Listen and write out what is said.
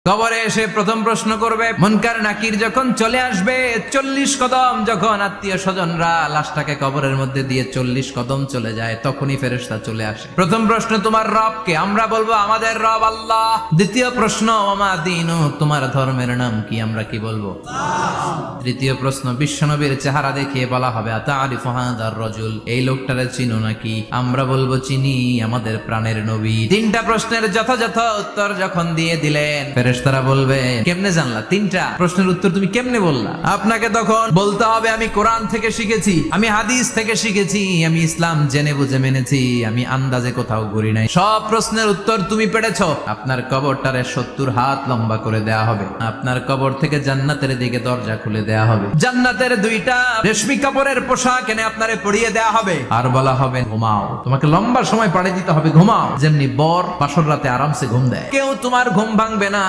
কবরে এসে প্রথম প্রশ্ন করবে, মুনকার নাকির যখন চলে আসবে 40 কদম, যখন আত্মীয় স্বজনরা লাশটাকে কবরের মধ্যে দিয়ে 40 কদম চলে যায়, তখনই ফেরেশতা চলে আসে। প্রথম প্রশ্ন, তোমার রব কে? আমরা বলবো আমাদের রব আল্লাহ। দ্বিতীয় প্রশ্ন, ওমা দীনু, তোমার ধর্মের নাম কি? আমরা কি বলবো? তৃতীয় প্রশ্ন, বিশ্বনবীর চেহারা দেখিয়ে বলা হবে, আতারিফু হাদার রাজুল, এই লোকটারে চিনো নাকি? আমরা বলবো চিনি, আমাদের প্রাণের নবী। তিনটা প্রশ্নের যথাযথ উত্তর যখন দিয়ে দিলেন, ফেরেশতারা বলবে, কেমনে জানলা? তিনটা প্রশ্নের উত্তর তুমি কেমনে বললা? আপনাকে তখন বলতে হবে, আমি কোরআন থেকে শিখেছি, আমি হাদিস থেকে শিখেছি, আমি ইসলাম জেনে বুঝে মেনেছি, আমি আন্দাজে কোথাও ঘুরি নাই। সব প্রশ্নের উত্তর তুমি পেরেছো। আপনার কবরটারে 70 হাত লম্বা করে দেয়া হবে। আপনার কবর থেকে জান্নাতের দিকে দরজা খুলে দেয়া হবে। জান্নাতের 2টা রেশমি কাপড়ের পোশাক এনে আপনারে পরিয়ে দেয়া হবে, আর বলা হবে ঘুমাও। তোমাকে লম্বা সময় পাড়ি দিতে হবে, ঘুমাও। যেমনি বর বাসর রাতে আরামসে ঘুম দেয়, কেউ তোমার ঘুম ভাঙবে না।